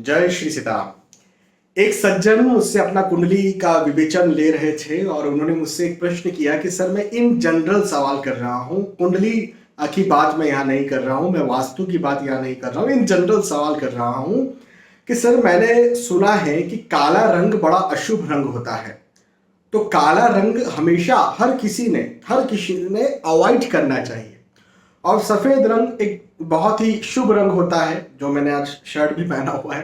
जय श्री सीताराम। एक सज्जन मुझसे अपना कुंडली का विवेचन ले रहे थे और उन्होंने मुझसे एक प्रश्न किया कि सर मैं इन जनरल सवाल कर रहा हूँ, कुंडली की बात मैं यहाँ नहीं कर रहा हूँ, मैं वास्तु की बात यहाँ नहीं कर रहा हूँ, इन जनरल सवाल कर रहा हूँ कि सर मैंने सुना है कि काला रंग बड़ा अशुभ रंग होता है, तो काला रंग हमेशा हर किसी ने अवॉइड करना चाहिए और सफेद रंग एक बहुत ही शुभ रंग होता है, जो मैंने आज शर्ट भी पहना हुआ है,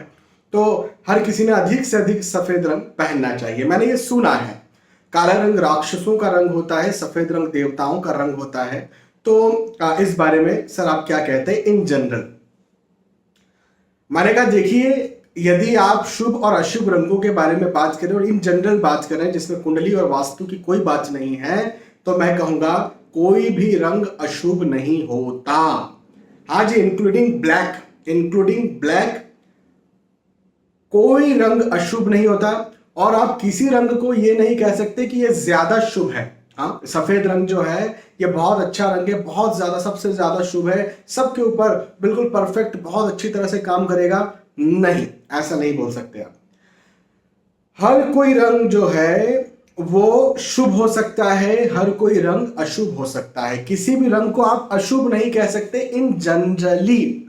तो हर किसी ने अधिक से अधिक सफेद रंग पहनना चाहिए। मैंने ये सुना है। काला रंग राक्षसों का रंग होता है, सफेद रंग देवताओं का रंग होता है। तो इस बारे में सर आप क्या कहते हैं इन जनरल? मैंने कहा देखिए, यदि आप शुभ और अशुभ रंगों के बारे में बात करें और इन जनरल बात करें जिसमें कुंडली और वास्तु की कोई बात नहीं है, तो मैं कहूंगा कोई भी रंग अशुभ नहीं होता। हाँ जी, इंक्लूडिंग ब्लैक कोई रंग अशुभ नहीं होता। और आप किसी रंग को ये नहीं कह सकते कि ये ज्यादा शुभ है। हाँ, सफेद रंग जो है ये बहुत अच्छा रंग है, बहुत ज्यादा, सबसे ज्यादा शुभ है, सबके ऊपर बिल्कुल परफेक्ट, बहुत अच्छी तरह से काम करेगा। नहीं, ऐसा नहीं बोल सकते आप। हर कोई रंग जो है वो शुभ हो सकता है, हर कोई रंग अशुभ हो सकता है। किसी भी रंग को आप अशुभ नहीं कह सकते इन जनरली।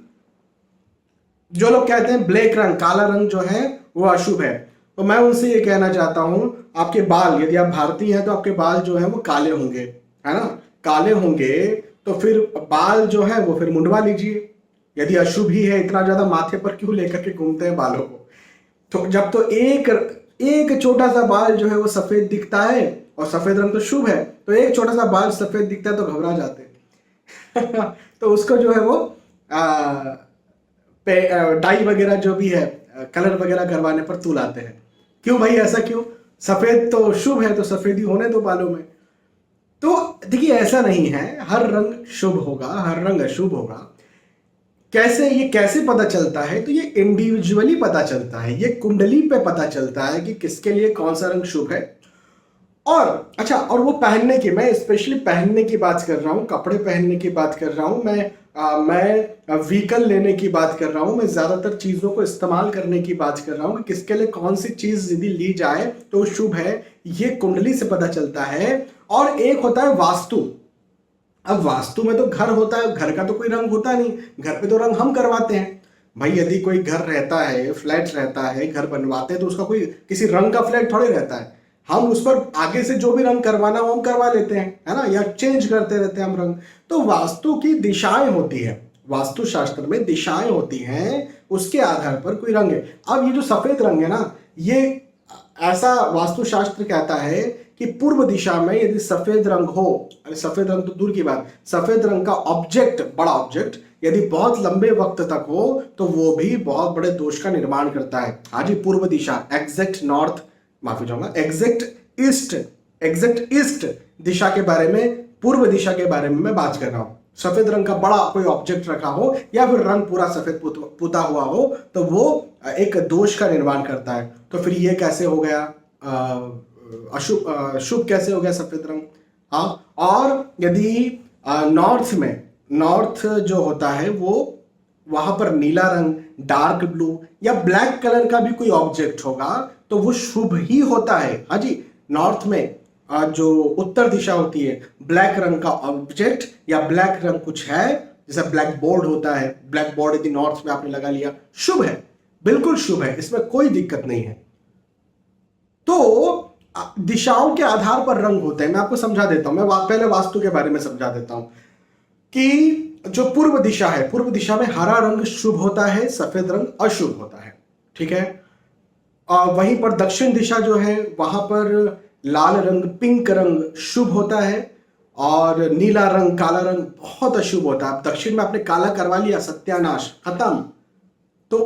जो लोग कहते हैं ब्लैक रंग, काला रंग जो है वो अशुभ है, तो मैं उनसे ये कहना चाहता हूं, आपके बाल, यदि आप भारतीय हैं तो आपके बाल जो है वो काले होंगे, है ना? काले होंगे तो फिर बाल जो है वो फिर मुंडवा लीजिए। यदि अशुभ ही है, इतना ज्यादा माथे पर क्यों लेकर के घूमते हैं बालों को? तो जब तो एक छोटा सा बाल जो है वो सफेद दिखता है, और सफेद रंग तो शुभ है, तो एक छोटा सा बाल सफेद दिखता है तो घबरा जाते हैं तो उसको जो है वो डाई वगैरह जो भी है, कलर वगैरह करवाने पर तुलाते हैं। क्यों भाई, ऐसा क्यों? सफेद तो शुभ है तो सफेदी होने दो बालों में। तो देखिए, ऐसा नहीं है हर रंग शुभ होगा, हर रंग अशुभ होगा। कैसे पता चलता है? तो ये इंडिविजुअली पता चलता है, ये कुंडली पे पता चलता है कि किसके लिए कौन सा रंग शुभ है। और अच्छा, और वो पहनने की, मैं स्पेशली पहनने की बात कर रहा हूँ, कपड़े पहनने की बात कर रहा हूँ, मैं व्हीकल लेने की बात कर रहा हूँ, मैं ज्यादातर चीजों को इस्तेमाल करने की बात कर रहा हूँ कि किसके लिए कौन सी चीज यदि ली जाए तो शुभ है, ये कुंडली से पता चलता है। और एक होता है वास्तु। अब वास्तु में तो घर होता है, घर का तो कोई रंग होता नहीं, घर पे तो रंग हम करवाते हैं भाई। यदि कोई घर रहता है, फ्लैट रहता है, घर बनवाते हैं, तो उसका कोई किसी रंग का फ्लैट थोड़े रहता है। हम उस पर आगे से जो भी रंग करवाना हो हम करवा लेते हैं, है ना, या चेंज करते रहते हैं हम रंग। तो वास्तु की दिशाएं होती है, वास्तु शास्त्र में दिशाएं होती हैं, उसके आधार पर कोई रंग है। अब ये जो सफेद रंग है ना, ये ऐसा वास्तु शास्त्र कहता है कि पूर्व दिशा में यदि सफेद रंग हो, अरे सफेद रंग तो दूर की बात, सफेद रंग का ऑब्जेक्ट, बड़ा ऑब्जेक्ट यदि बहुत लंबे वक्त तक हो तो वो भी बहुत बड़े दोष का निर्माण करता है। हाँ जी, पूर्व दिशा, एग्जैक्ट नॉर्थ, माफी चाहूंगा, एग्जैक्ट ईस्ट दिशा के बारे में, पूर्व दिशा के बारे में मैं बात कर रहा हूं। सफेद रंग का बड़ा कोई ऑब्जेक्ट रखा हो या फिर रंग पूरा सफेद पुता हुआ हो तो वो एक दोष का निर्माण करता है। तो फिर ये कैसे हो गया अशुभ, शुभ कैसे हो गया सफेद रंग? हाँ, और यदि नॉर्थ जो होता है वो, वहां पर नीला रंग, डार्क ब्लू या ब्लैक कलर का भी कोई ऑब्जेक्ट होगा तो वो शुभ ही होता है। हाँ जी, नॉर्थ में जो उत्तर दिशा होती है, ब्लैक रंग का ऑब्जेक्ट या ब्लैक रंग कुछ है, जैसे ब्लैक बोर्ड होता है, ब्लैक बोर्ड यदि नॉर्थ में आपने लगा लिया, शुभ है, बिल्कुल शुभ है, इसमें कोई दिक्कत नहीं है। तो दिशाओं के आधार पर रंग होते हैं। मैं आपको समझा देता हूं, मैं पहले वास्तु के बारे में समझा देता हूं कि जो पूर्व दिशा है, पूर्व दिशा में हरा रंग शुभ होता है, सफेद रंग अशुभ होता है, ठीक है। वहीं पर दक्षिण दिशा जो है वहां पर लाल रंग, पिंक रंग शुभ होता है, और नीला रंग, काला रंग बहुत अशुभ होता है। दक्षिण में आपने काला करवा लिया, सत्यानाश, खत्म। तो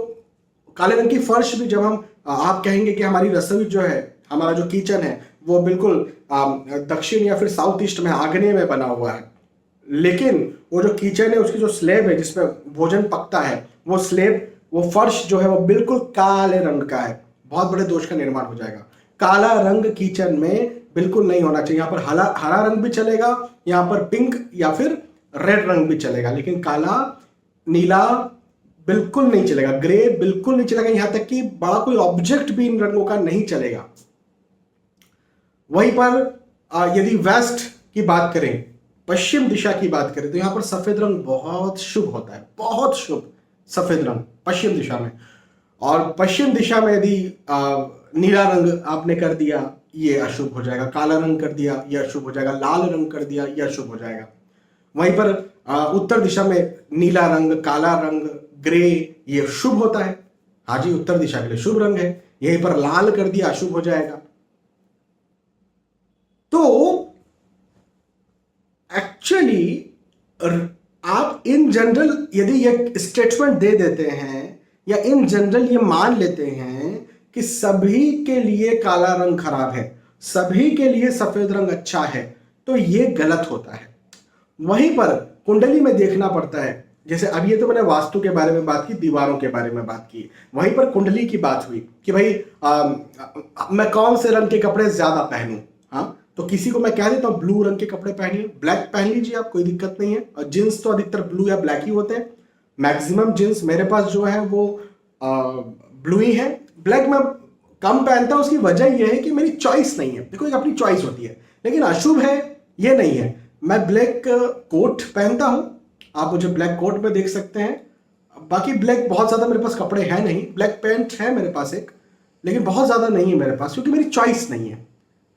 काले रंग की फर्श भी जब हम, आप कहेंगे कि हमारी रसोई जो है, हमारा जो किचन है वो बिल्कुल दक्षिण या फिर साउथ ईस्ट में, आग्नेय में बना हुआ है, लेकिन वो जो किचन है उसकी जो स्लैब है जिसमें भोजन पकता है, वो स्लैब, वो फर्श जो है वो बिल्कुल काले रंग का है, बहुत बड़े दोष का निर्माण हो जाएगा। काला रंग किचन में बिल्कुल नहीं होना चाहिए। यहाँ पर हरा रंग भी चलेगा, यहाँ पर पिंक या फिर रेड रंग भी चलेगा, लेकिन काला, नीला, बिल्कुल नहीं चलेगा, ग्रे बिल्कुल नहीं चलेगा, यहां तक कि बड़ा कोई ऑब्जेक्ट भी इन रंगों का नहीं चलेगा। वहीं पर यदि वेस्ट की बात करें, पश्चिम दिशा की बात करें, तो यहां पर सफेद रंग बहुत शुभ होता है, बहुत शुभ सफेद रंग पश्चिम दिशा में। और पश्चिम दिशा में यदि नीला रंग आपने कर दिया, ये अशुभ हो जाएगा। काला रंग कर दिया, ये अशुभ हो जाएगा। लाल रंग कर दिया, ये अशुभ हो जाएगा। वहीं पर उत्तर दिशा में नीला रंग, काला रंग, ग्रे, ये शुभ होता है। हाँ जी, उत्तर दिशा के लिए शुभ रंग है। यहीं पर लाल कर दिया, अशुभ हो जाएगा। तो एक्चुअली आप इन जनरल यदि ये स्टेटमेंट दे देते हैं या इन जनरल ये मान लेते हैं कि सभी के लिए काला रंग खराब है, सभी के लिए सफेद रंग अच्छा है, तो ये गलत होता है। वहीं पर कुंडली में देखना पड़ता है। जैसे अब ये तो मैंने वास्तु के बारे में बात की, दीवारों के बारे में बात की, वहीं पर कुंडली की बात हुई कि भाई मैं कौन से रंग के कपड़े ज्यादा पहनूं। हाँ, तो किसी को मैं कह देता हूं ब्लू रंग के कपड़े पहनिए, ब्लैक पहन लीजिए आप, कोई दिक्कत नहीं है। और जींस तो अधिकतर ब्लू या ब्लैक ही होते हैं। मैक्सिमम जींस मेरे पास जो है वो ब्लू ही है। ब्लैक मैं कम पहनता हूं, उसकी वजह यह है कि मेरी चॉइस नहीं है। देखो, एक अपनी चॉइस होती है, लेकिन अशुभ है ये नहीं है। मैं ब्लैक कोट पहनता हूं, आप मुझे ब्लैक कोट में देख सकते हैं। बाकी ब्लैक बहुत ज्यादा मेरे पास कपड़े हैं नहीं। ब्लैक पैंट है मेरे पास एक, लेकिन बहुत ज्यादा नहीं है मेरे पास, क्योंकि मेरी चॉइस नहीं है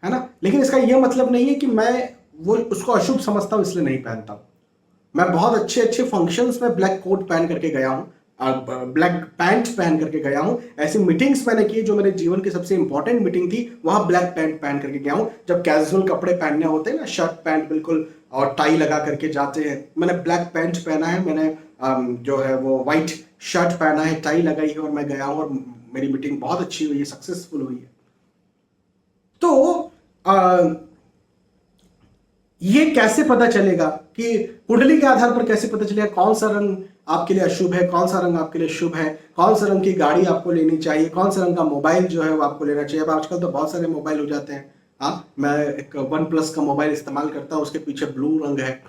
ना। लेकिन इसका यह मतलब नहीं है कि मैं वो उसको अशुभ समझता हूं इसलिए नहीं पहनता हूं। मैं बहुत अच्छे अच्छे फंक्शंस में ब्लैक कोट पहन करके गया हूं, ब्लैक पैंट पहन करके गया हूं। ऐसी मीटिंग्स मैंने की जो मेरे जीवन की सबसे इंपॉर्टेंट मीटिंग थी, वहां ब्लैक पैंट पहन करके गया हूं। जब कैजुअल कपड़े पहनने होते हैं ना, शर्ट पैंट बिल्कुल और टाई लगा करके जाते हैं, मैंने ब्लैक पैंट पहना है, मैंने जो है वो व्हाइट शर्ट पहना है, टाई लगाई है, और मैं गया हूं और मेरी मीटिंग बहुत अच्छी हुई है, सक्सेसफुल हुई है। तो ये कैसे पता चलेगा कि कुंडली के आधार पर कैसे पता चलेगा कौन सा रंग आपके लिए अशुभ है, कौन सा रंग आपके लिए शुभ है, कौन सा रंग की गाड़ी आपको लेनी चाहिए, कौन सा रंग का मोबाइल जो है वो आपको लेना चाहिए। अब आजकल तो बहुत सारे मोबाइल हो जाते हैं। हाँ, मैं एक OnePlus का मोबाइल इस्तेमाल करता हूँ, उसके पीछे ब्लू रंग है।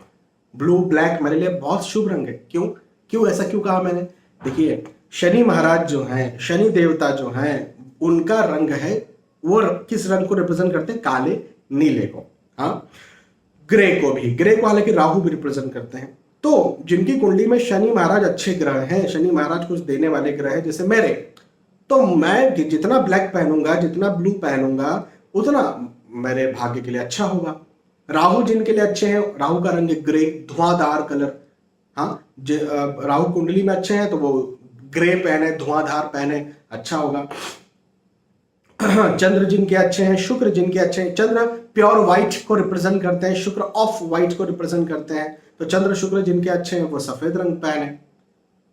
ब्लू ब्लैक मेरे लिए बहुत शुभ रंग है। क्यों क्यों ऐसा क्यों कहा मैंने? देखिए, शनि महाराज जो हैं, शनि देवता जो हैं, उनका रंग है, वो किस रंग को रिप्रेजेंट करते हैं? काले, नीले को। हाँ, ग्रे को भी, ग्रे को हालांकि राहु भी रिप्रेजेंट करते हैं। तो जिनकी कुंडली में शनि महाराज अच्छे ग्रह हैं, शनि महाराज कुछ देने वाले ग्रह हैं जैसे मेरे, तो मैं जितना ब्लैक पहनूंगा, जितना ब्लू पहनूंगा, उतना मेरे भाग्य के लिए अच्छा होगा। राहु जिनके लिए अच्छे हैं, राहु का रंग ग्रे, धुआंधार कलर। हाँ, राहु कुंडली में अच्छे हैं तो वो ग्रे पहने, धुआंधार पहने, अच्छा होगा। चंद्र जिनके अच्छे हैं, शुक्र जिनके अच्छे हैं, चंद्र प्योर व्हाइट को रिप्रेजेंट करते हैं, शुक्र ऑफ व्हाइट को रिप्रेजेंट करते हैं। तो चंद्र शुक्र जिनके अच्छे हैं वो सफेद रंग पहने।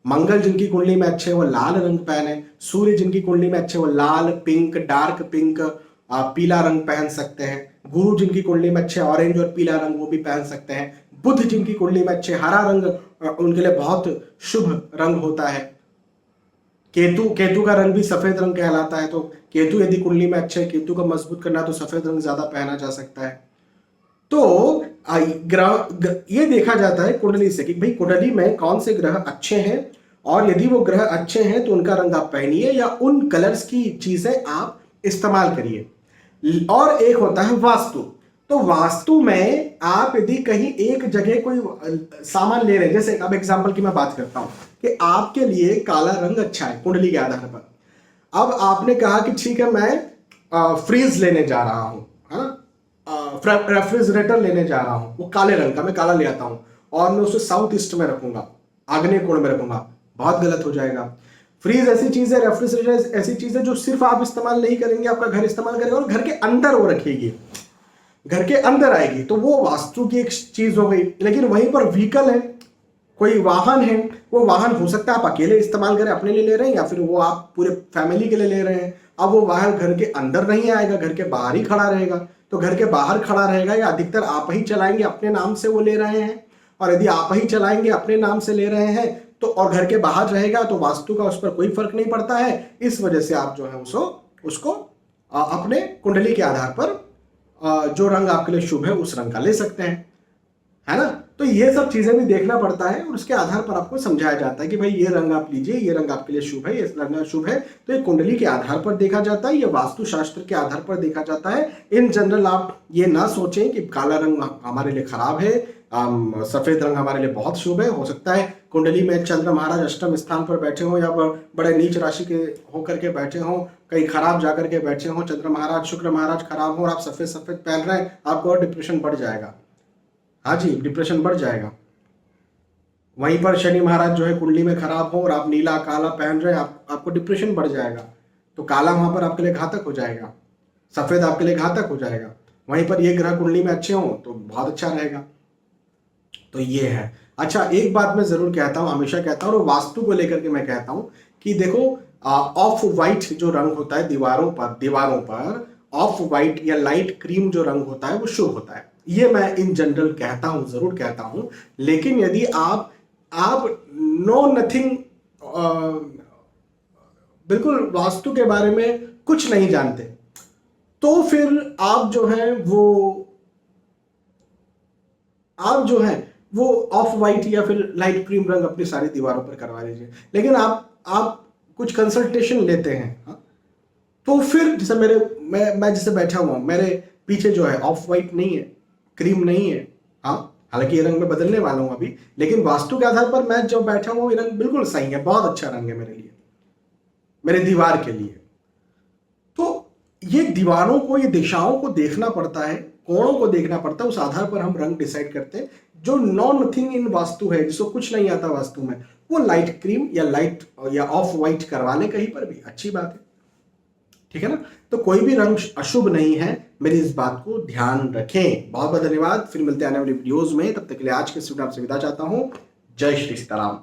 मंगल जिनकी कुंडली में अच्छे हैं वो लाल रंग पहने। सूर्य जिनकी कुंडली में अच्छे वो लाल, पिंक, डार्क पिंक, पीला रंग पहन सकते हैं। गुरु जिनकी कुंडली में अच्छे ऑरेंज और पीला रंग वो भी पहन सकते हैं। बुध जिनकी कुंडली में अच्छे हरा रंग उनके लिए बहुत शुभ रंग होता है। केतु का रंग भी सफेद रंग कहलाता है। तो केतु यदि कुंडली में अच्छे, केतु को मजबूत करना तो सफेद रंग ज्यादा पहना जा सकता है। तो ये देखा जाता है कुंडली से कि भाई कुंडली में कौन से ग्रह अच्छे हैं, और यदि वो ग्रह अच्छे हैं तो उनका रंग आप पहनिए या उन कलर्स की चीजें आप इस्तेमाल करिए। और एक होता है वास्तु। तो वास्तु में आप यदि कहीं एक जगह कोई सामान ले रहे हैं, जैसे अब एग्जांपल की मैं बात करता हूं कि आपके लिए काला रंग अच्छा है कुंडली के आधार पर। अब आपने कहा कि ठीक है, मैं फ्रीज लेने जा रहा हूं, है ना, रेफ्रिजरेटर लेने जा रहा हूं, वो काले रंग का, मैं काला ले आता हूं और मैं उसे साउथ ईस्ट में रखूंगा, आग्नेय कोण में रखूंगा, बहुत गलत हो जाएगा। फ्रीज ऐसी चीज है, रेफ्रिजरेटर ऐसी चीज है जो सिर्फ आप इस्तेमाल नहीं करेंगे, आपका घर इस्तेमाल करेगा और घर के अंदर वो रखेगी, घर के अंदर आएगी, तो वो वास्तु की एक चीज हो गई। लेकिन वहीं पर व्हीकल है, कोई वाहन है, वो वाहन हो सकता है आप अकेले इस्तेमाल करें, अपने लिए ले रहे हैं, या फिर वो आप पूरे फैमिली के लिए ले रहे हैं। अब वो वाहन घर के अंदर नहीं आएगा, घर के बाहर ही खड़ा रहेगा। तो घर के बाहर खड़ा रहेगा या अधिकतर आप ही चलाएंगे, अपने नाम से वो ले रहे हैं, और यदि आप ही चलाएंगे, अपने नाम से ले रहे हैं, तो और घर के बाहर रहेगा तो वास्तु का उस पर कोई फर्क नहीं पड़ता है। इस वजह से आप जो है उसको अपने कुंडली के आधार पर जो रंग आपके लिए शुभ है उस रंग का ले सकते हैं, है ना। तो ये सब चीजें भी देखना पड़ता है और उसके आधार पर आपको समझाया जाता है कि भाई ये रंग आप लीजिए, ये रंग आपके लिए शुभ है, ये रंग अशुभ है। तो ये कुंडली के आधार पर देखा जाता है, ये वास्तु शास्त्र के आधार पर देखा जाता है। इन जनरल आप ये ना सोचें कि काला रंग हमारे लिए खराब है, सफेद रंग हमारे लिए बहुत शुभ है। हो सकता है कुंडली में चंद्र महाराज अष्टम स्थान पर बैठे हों या बड़े नीच राशि के होकर के बैठे हों, कहीं खराब जाकर के बैठे हों, चंद्र महाराज शुक्र महाराज खराब हो और आप सफेद सफेद पहन रहे हैं, आपको और डिप्रेशन बढ़ जाएगा। हाँ जी, डिप्रेशन बढ़ जाएगा। वहीं पर शनि महाराज जो है कुंडली में खराब हो और आप नीला काला पहन रहे हैं, आपको डिप्रेशन बढ़ जाएगा। तो काला वहां पर आपके लिए घातक हो जाएगा, सफेद आपके लिए घातक हो जाएगा। वहीं पर ये ग्रह कुंडली में अच्छे हों तो बहुत अच्छा रहेगा। तो ये है। अच्छा, एक बात मैं जरूर कहता हूँ, हमेशा कहता हूँ, और वास्तु को लेकर के मैं कहता हूँ कि देखो, ऑफ वाइट जो रंग होता है दीवारों पर ऑफ वाइट या लाइट क्रीम जो रंग होता है वो शुभ होता है। ये मैं इन जनरल कहता हूं, जरूर कहता हूं। लेकिन यदि आप नो नथिंग, बिल्कुल वास्तु के बारे में कुछ नहीं जानते, तो फिर आप जो है वो ऑफ वाइट या फिर लाइट क्रीम रंग अपनी सारी दीवारों पर करवा लीजिए। लेकिन आप कुछ कंसल्टेशन लेते हैं, हाँ? तो फिर जैसे मैं जिसे बैठा हुआ हूं, मेरे पीछे जो है ऑफ वाइट नहीं है, क्रीम नहीं है, हाँ, हालांकि ये रंग मैं बदलने वाला हूं अभी, लेकिन वास्तु के आधार पर मैं जो बैठा हुआ हूं ये रंग बिल्कुल सही है, बहुत अच्छा रंग है मेरे लिए, मेरे दीवार के लिए। तो ये दीवारों को, ये दिशाओं को देखना पड़ता है, कोणों को देखना पड़ता है, उस आधार पर हम रंग डिसाइड करते हैं। जो नथिंग इन वास्तु है, जिसको कुछ नहीं आता वास्तु में, वो लाइट क्रीम या ऑफ वाइट करवा ले कहीं पर भी, अच्छी बात है, ठीक है ना। तो कोई भी रंग अशुभ नहीं है, मेरी इस बात को ध्यान रखें। बहुत बहुत धन्यवाद, फिर मिलते हैं आने वाली वीडियोस में। तब तक के लिए आज के स्टूडियो आपसे विदा चाहता हूं। जय श्री सीताराम।